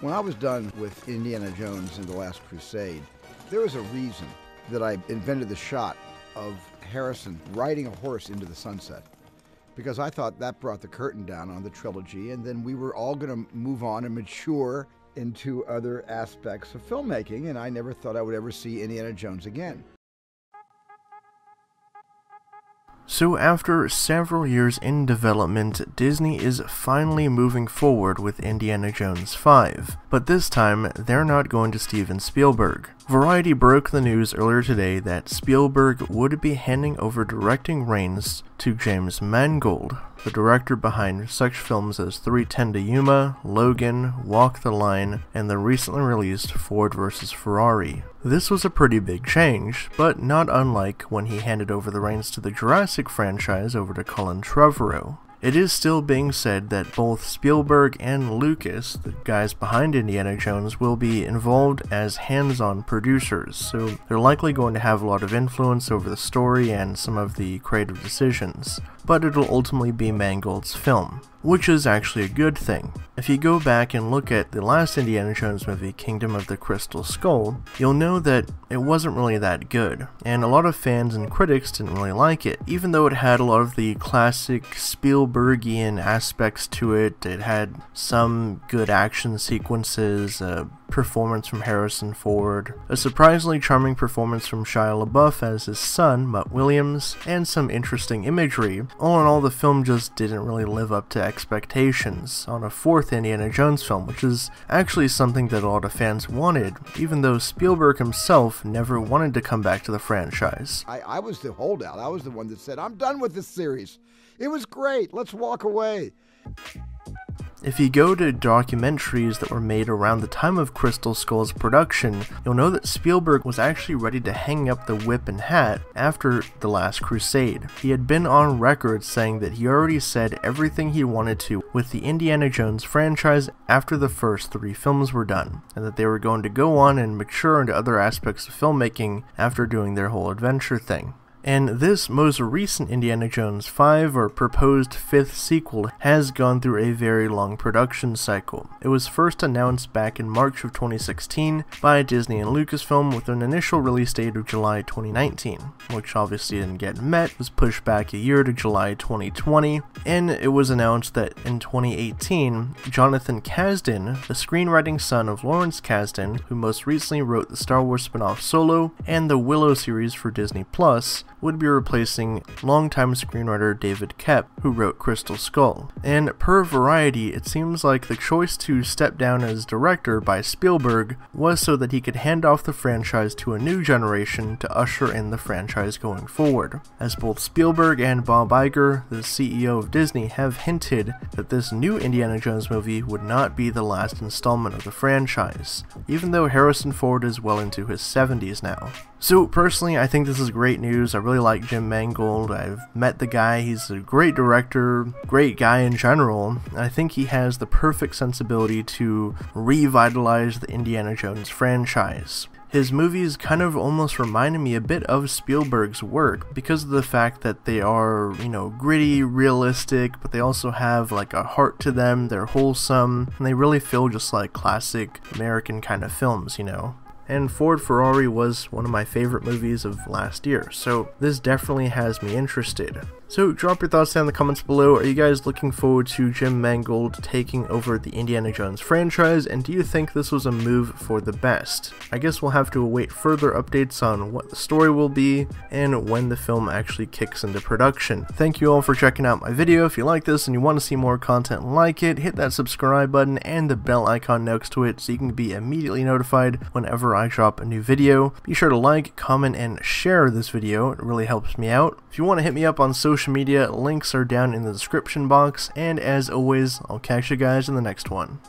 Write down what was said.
When I was done with Indiana Jones and the Last Crusade, there was a reason that I invented the shot of Harrison riding a horse into the sunset, because I thought that brought the curtain down on the trilogy, and then we were all going to move on and mature into other aspects of filmmaking, and I never thought I would ever see Indiana Jones again. So after several years in development, Disney is finally moving forward with Indiana Jones 5, but this time they're not going to Steven Spielberg. Variety broke the news earlier today that Spielberg would be handing over directing reins to James Mangold, the director behind such films as 3:10 to Yuma, Logan, Walk the Line, and the recently released Ford vs. Ferrari. This was a pretty big change, but not unlike when he handed over the reins to the Jurassic franchise over to Colin Trevorrow. It is still being said that both Spielberg and Lucas, the guys behind Indiana Jones, will be involved as hands-on producers, so they're likely going to have a lot of influence over the story and some of the creative decisions, but it'll ultimately be Mangold's film, which is actually a good thing. If you go back and look at the last Indiana Jones movie, Kingdom of the Crystal Skull, you'll know that it wasn't really that good, and a lot of fans and critics didn't really like it. Even though it had a lot of the classic Spielbergian aspects to it, it had some good action sequences, a performance from Harrison Ford, a surprisingly charming performance from Shia LaBeouf as his son, Mutt Williams, and some interesting imagery. All in all, the film just didn't really live up to expectations on a fourth Indiana Jones film, which is actually something that a lot of fans wanted, even though Spielberg himself never wanted to come back to the franchise. I was the holdout. I was the one that said, I'm done with this series. It was great. Let's walk away. If you go to documentaries that were made around the time of Crystal Skull's production, you'll know that Spielberg was actually ready to hang up the whip and hat after The Last Crusade. He had been on record saying that he already said everything he wanted to with the Indiana Jones franchise after the first 3 films were done, and that they were going to go on and mature into other aspects of filmmaking after doing their whole adventure thing. And this most recent Indiana Jones 5, or proposed 5th sequel, has gone through a very long production cycle. It was first announced back in March of 2016 by Disney and Lucasfilm with an initial release date of July 2019, which obviously didn't get met, was pushed back a year to July 2020, and it was announced that in 2018, Jonathan Kasdan, the screenwriting son of Lawrence Kasdan, who most recently wrote the Star Wars spin-off Solo and the Willow series for Disney+, would be replacing longtime screenwriter David Koepp, who wrote Crystal Skull. And per Variety, it seems like the choice to step down as director by Spielberg was so that he could hand off the franchise to a new generation to usher in the franchise going forward, as both Spielberg and Bob Iger, the CEO of Disney, have hinted that this new Indiana Jones movie would not be the last installment of the franchise, even though Harrison Ford is well into his 70s now. So personally, I think this is great news. I really like Jim Mangold. I've met the guy. He's a great director, great guy in general. I think he has the perfect sensibility to revitalize the Indiana Jones franchise. His movies kind of almost reminded me a bit of Spielberg's work because of the fact that they are, gritty, realistic, but they also have like a heart to them. They're wholesome, and they really feel just like classic American kind of films, And Ford Ferrari was one of my favorite movies of last year, so this definitely has me interested. So drop your thoughts down in the comments below. Are you guys looking forward to Jim Mangold taking over the Indiana Jones franchise, and do you think this was a move for the best? I guess we'll have to await further updates on what the story will be and when the film actually kicks into production. Thank you all for checking out my video. If you like this and you want to see more content like it, hit that subscribe button and the bell icon next to it so you can be immediately notified whenever I drop a new video. Be sure to like, comment, and share this video. It really helps me out. If you want to hit me up on social media, links are down in the description box, and as always, I'll catch you guys in the next one.